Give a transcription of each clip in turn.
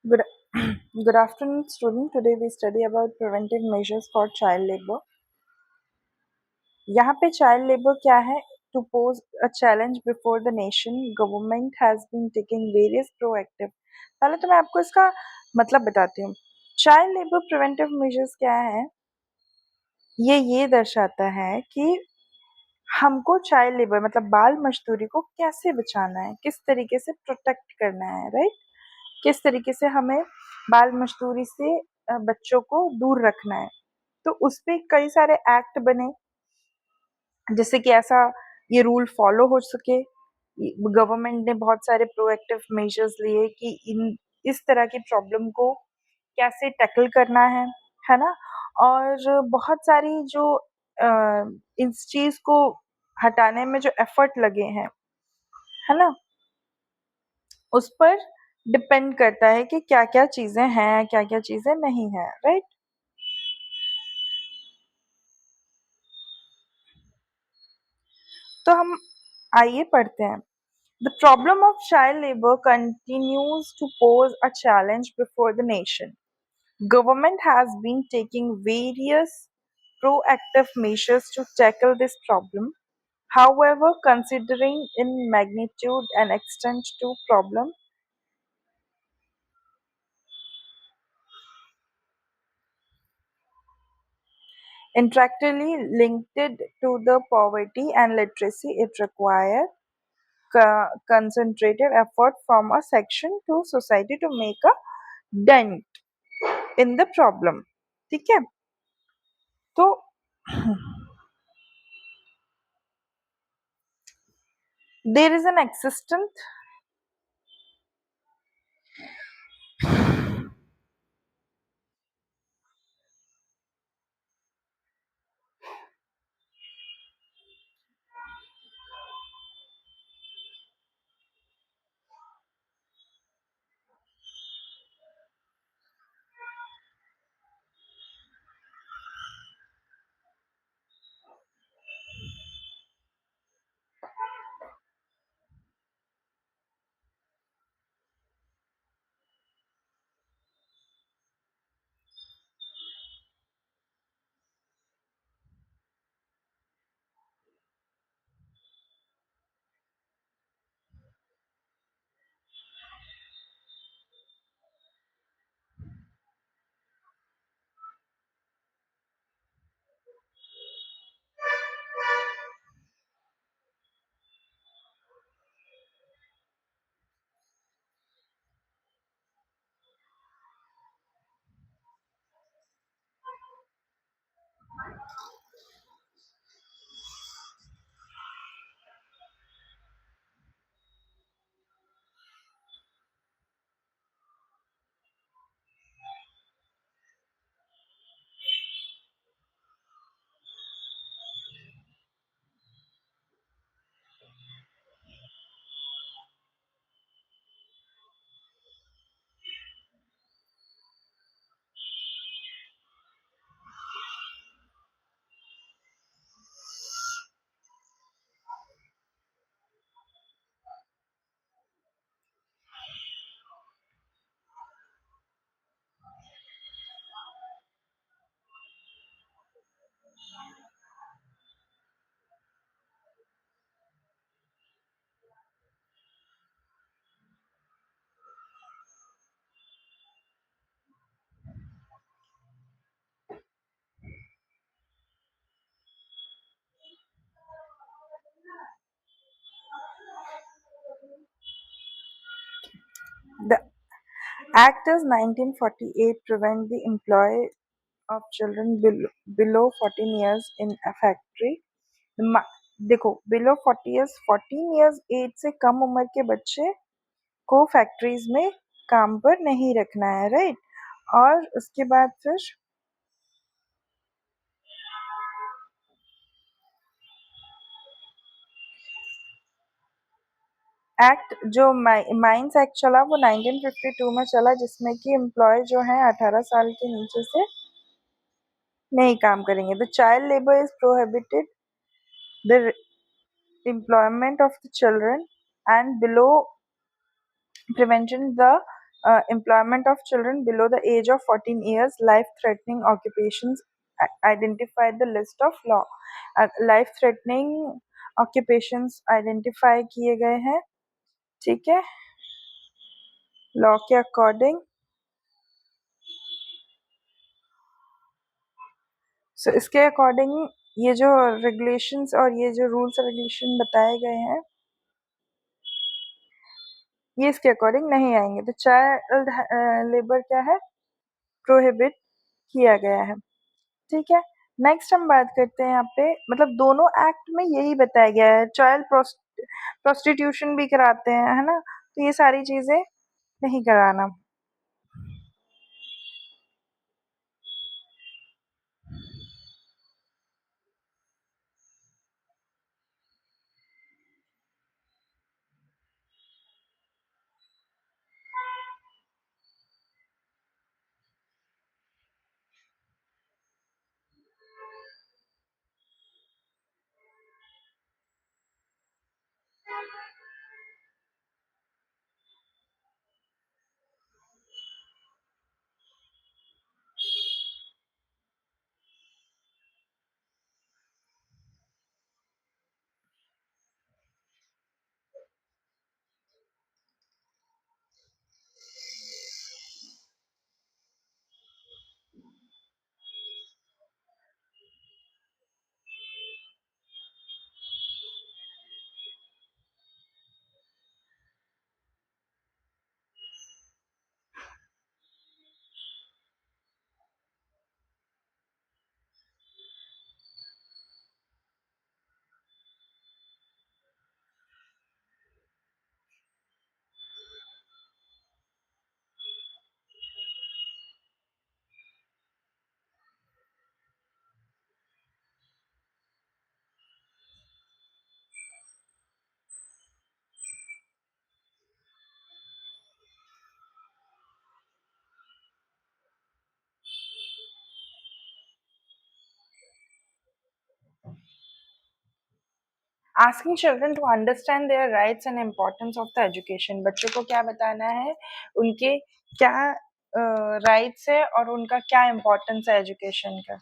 Good, good afternoon, student. Today we study about preventive measures for child labor. यहाँ पे child labor क्या है? To pose a challenge before the nation, government has been taking various proactive. पहले तो मैं आपको इसका मतलब बताती हूँ. Child labor preventive measures क्या है? ये दर्शाता है कि हमको चाइल्ड लेबर मतलब बाल मजदूरी को कैसे बचाना है, किस तरीके से प्रोटेक्ट करना है, राइट? किस तरीके से हमें बाल मजदूरी से बच्चों को दूर रखना है. तो उस पे कई सारे एक्ट बने जिससे कि ऐसा ये रूल फॉलो हो सके. गवर्नमेंट ने बहुत सारे प्रोएक्टिव मेजर्स लिए कि इन इस तरह की प्रॉब्लम को कैसे टैकल करना है ना? और बहुत सारी जो इस चीज को हटाने में जो एफर्ट लगे हैं, है ना, उस पर डिपेंड करता है कि क्या-क्या चीजें हैं, क्या-क्या चीजें नहीं है, राइट? तो हम आइए पढ़ते हैं. The problem of child labor continues to pose a challenge before the nation. Government has been taking various proactive measures to tackle this problem. However, considering in magnitude and extent to problem interactively linked to the poverty and literacy, it requires concentrated effort from a section to society to make a dent in the problem. ठीक है? तो there is an existent the Act as 1948 prevent the employ of children below 14 years in a factory. मा- देखो, below 40 years 14 years as से कम उम्र के बच्चे को फैक्ट्रीज में काम पर नहीं रखना है, राइट? और उसके बाद फिर एक्ट जो माइंस एक्ट चला वो 1952 में चला, जिसमें कि एम्प्लॉय जो है 18 साल के नीचे से नहीं काम करेंगे. The child labour is prohibited the employment of the children and below prevention the employment of children below the age of 14 years, life-threatening occupations identified the list of law. Life-threatening occupations identify किए गए हैं, ठीक है, law के according. सो इसके according ये जो regulations और ये जो रूल्स रेगुलेशन बताए गए हैं, ये इसके अकॉर्डिंग नहीं आएंगे. तो चाइल्ड लेबर क्या है, प्रोहिबिट किया गया है, ठीक है. नेक्स्ट हम बात करते हैं यहाँ पे, मतलब दोनों एक्ट में यही बताया गया है, चाइल्ड प्रोस्टिट्यूशन भी कराते हैं, है ना, तो ये सारी चीजें नहीं कराना. Asking children to understand their rights and importance of the education. बच्चों को क्या बताना है, उनके क्या राइट्स है और उनका क्या इम्पोर्टेंस है एजुकेशन का.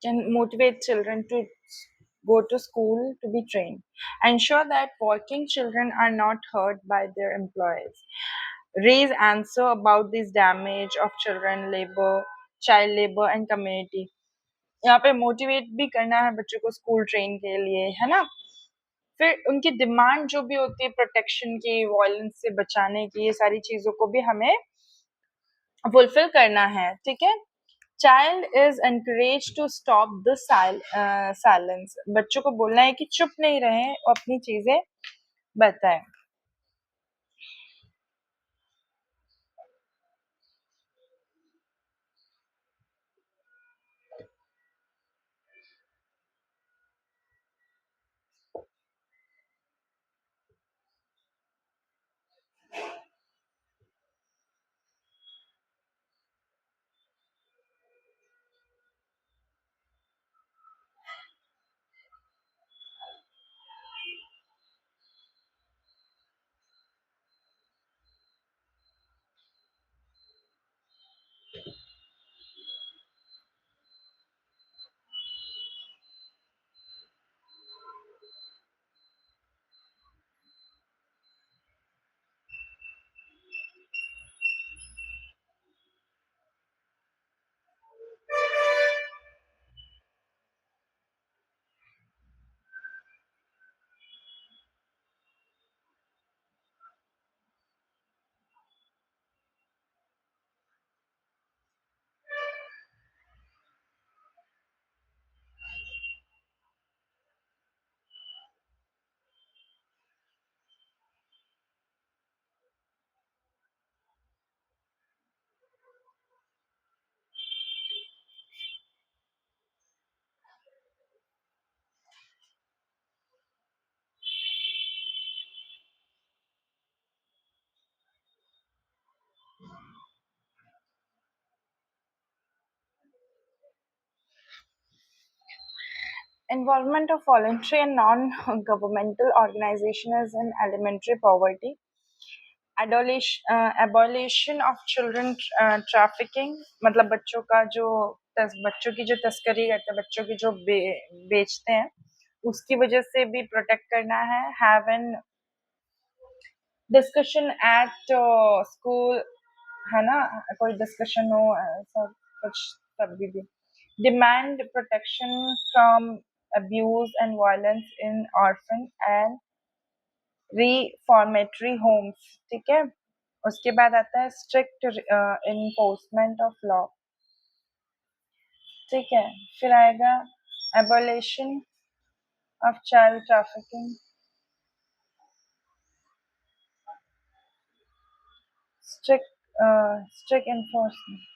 can motivate children to go to school to be trained. Ensure that working children are not hurt by their employers. Raise answer about this damage of children labor, child labor and community. यहाँ पे motivate भी करना है बच्चों को school train के लिए, है ना? फिर उनकी डिमांड जो भी होती है प्रोटेक्शन की, वायलेंस से बचाने की, ये सारी चीज़ों को भी हमें फुलफिल करना है, ठीक है? Child is encourage to stop the silence. बच्चों को बोलना है कि चुप नहीं रहें और अपनी चीजें बताएं। Involvement of voluntary and non-governmental organizations in elementary poverty. Abolition of children trafficking, मतलब बच्चों का जो बच्चों की जो तस्करी करते हैं, बच्चों की जो बेचते हैं, उसकी वजह से भी प्रोटेक्ट करना है। Have an discussion at school, है ना? कोई डिस्कशन हो ऐसा कुछ, तभी भी demand protection from abuse and violence in orphan and reformatory homes, ठीक है? उसके बाद आता है स्ट्रिक्ट इन्फोर्समेंट ऑफ लॉ, ठीक है? फिर आएगा abolition of child trafficking, strict enforcement.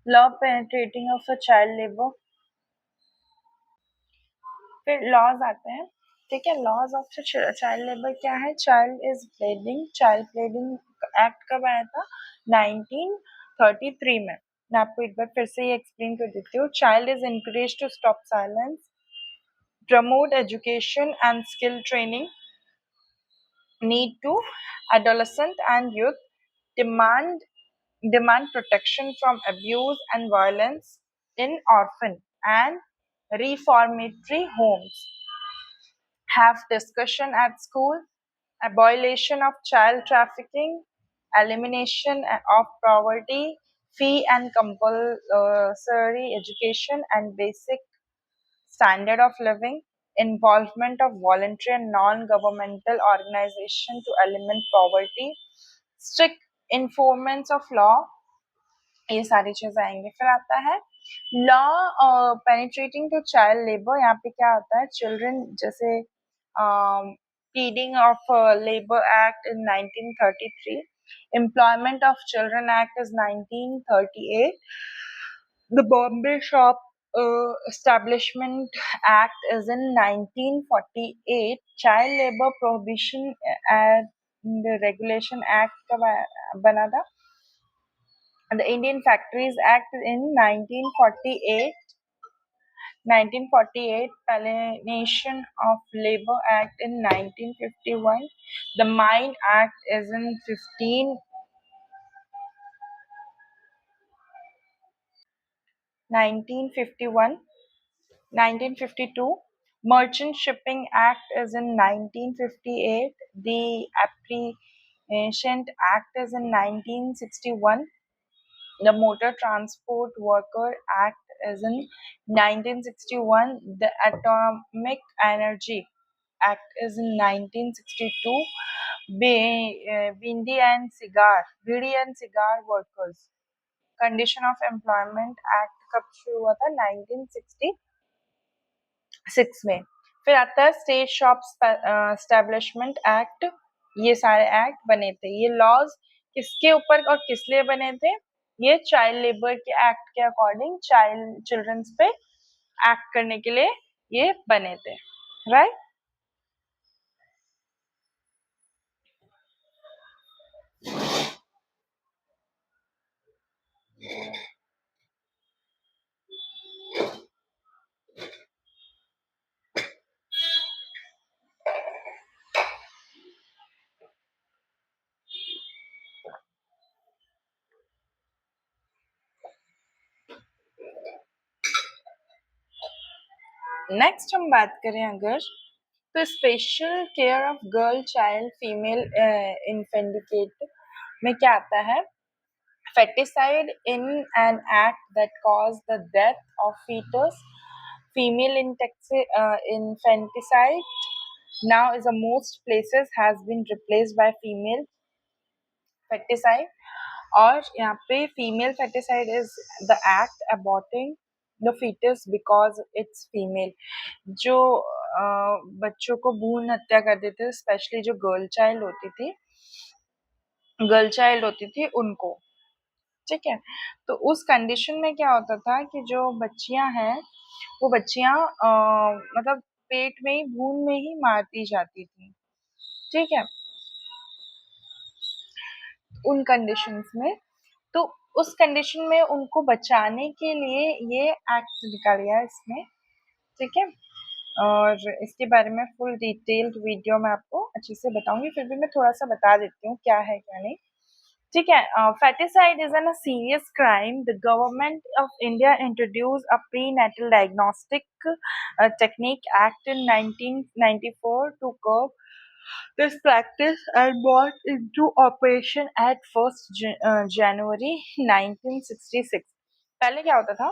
Law penetrating of a child labour. फिर लॉज आते हैं, ठीक है? लॉज ऑफ चाइल्ड लेबर क्या है? चाइल्ड इज प्लेडिंग, चाइल्ड प्लेडिंग एक्ट कब आया था? 1933 में। मैं आपको एक बार फिर से ये एक्सप्लेन कर देती हूँ। Child is encouraged to stop silence, promote education and skill training, need to adolescent and youth, demand protection from abuse and violence in orphan and reformatory homes, have discussion at school, abolition of child trafficking, elimination of poverty, fee and compulsory education and basic standard of living, involvement of voluntary and non-governmental organization to eliminate poverty, strict enforcement of law, ये सारी चीजें आएंगे। फिर आता है law penetrating to child labour. यहाँ पे क्या होता है? चिल्ड्रन, जैसे pleading of labor act in 1933, Employment of Children Act is 1938. The Bombay Shop Establishment Act is in 1948. Child Labor Prohibition and the Regulation Act का बना था. And the Indian Factories Act in 1948. 1948, Alienation of Labor Act in 1951. The Mine Act is in 1951. 1952. Merchant Shipping Act is in 1958. The Apprehension Act is in 1961. The Motor Transport Worker Act is in 1961. The Atomic Energy Act is in 1962. Bidi and cigar workers Condition of Employment Act कब शुरू हुआ था? 1966 में. फिर आता है state shop establishment act. ये सारे एक्ट बने थे. ये लॉज किसके ऊपर और किस लिए बने थे? ये चाइल्ड लेबर के एक्ट के अकॉर्डिंग चिल्ड्रंस पे एक्ट करने के लिए ये बने थे. राइट. नेक्स्ट हम बात करें अगर तो special care of girl child female infanticide में क्या आता है? Feticide in an act that caused the death of fetus. Female infanticide now is in most places has been replaced by female feticide. और यहाँ पे female feticide is the act aborting the fetus because it's female. जो बच्चों को भ्रूण हत्या कर देते थे, स्पेशली जो गर्ल चाइल्ड होती थी उनको. ठीक है. तो उस कंडीशन में क्या होता था कि जो बच्चियां हैं वो बच्चियां मतलब पेट में ही भ्रूण में ही मार दी जाती थी. ठीक है. उन कंडीशंस में तो उस कंडीशन में उनको बचाने के लिए ये एक्ट निकाला इसमें. ठीक है. और इसके बारे में फुल डिटेल्ड वीडियो मैं आपको अच्छे से बताऊंगी. फिर भी मैं थोड़ा सा बता देती हूँ क्या है क्या नहीं. ठीक है. Feticide is a serious crime. The government of India introduced a prenatal diagnostic technique act in 1994 to curb this practice and brought into operation at 1st January 1966. पहले क्या होता था?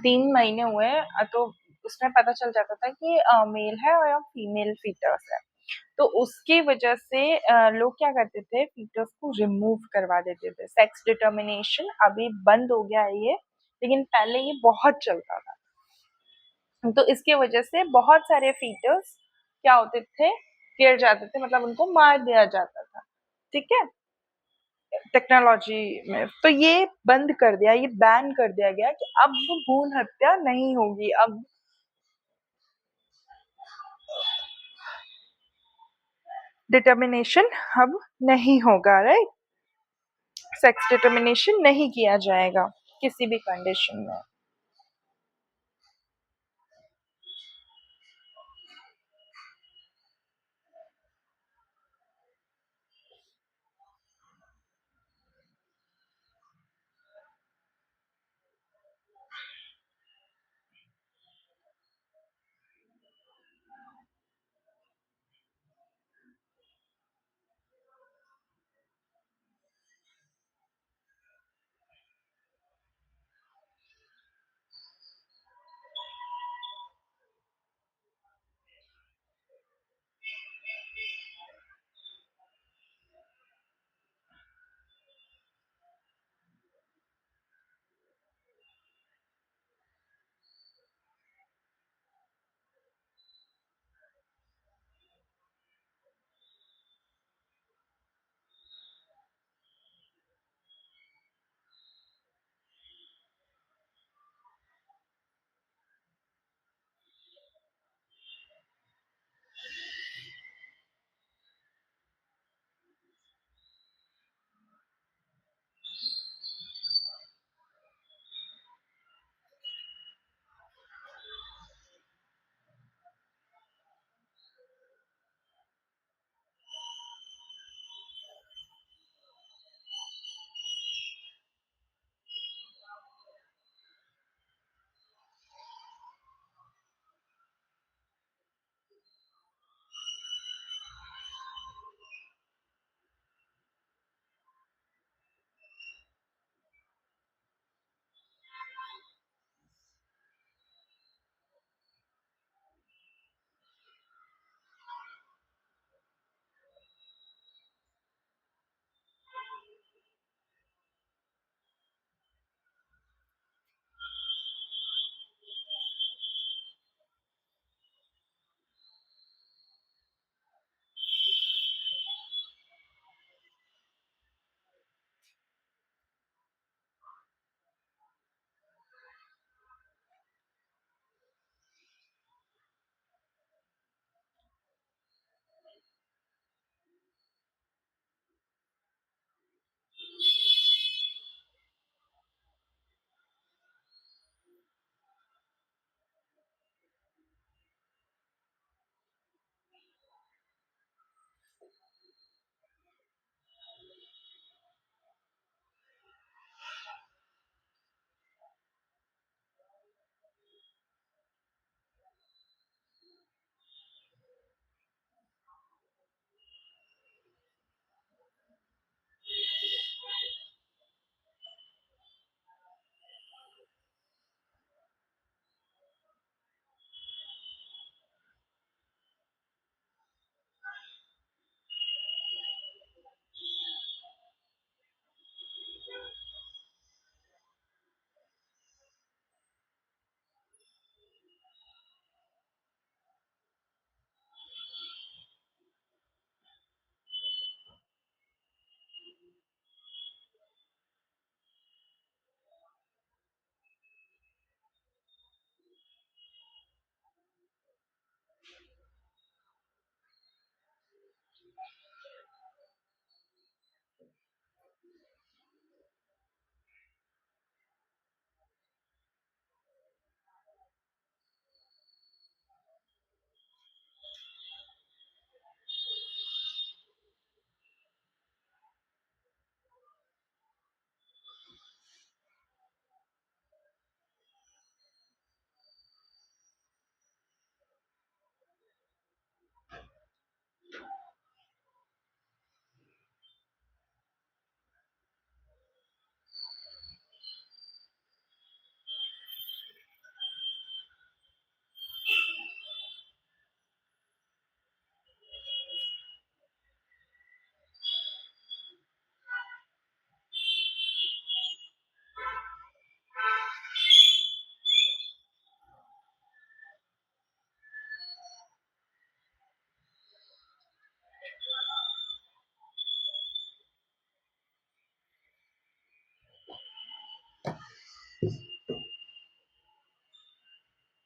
3 महीने हुए तो उसमें पता चल जाता था कि मेल है या फीमेल फीटस है. तो उसकी वजह से लोग क्या करते थे? फीटस को रिमूव करवा देते थे. सेक्स डिटर्मिनेशन अभी बंद हो गया है ये, लेकिन पहले ये बहुत चलता था. तो इसके वजह से बहुत सारे फीटस क्या होते थे? गिर जाते थे, मतलब उनको मार दिया जाता था. ठीक है. टेक्नोलॉजी में तो ये बंद कर दिया, ये बैन कर दिया गया कि अब भ्रूण हत्या नहीं होगी. अब डिटर्मिनेशन अब नहीं होगा. राइट. सेक्स डिटर्मिनेशन नहीं किया जाएगा किसी भी कंडीशन में.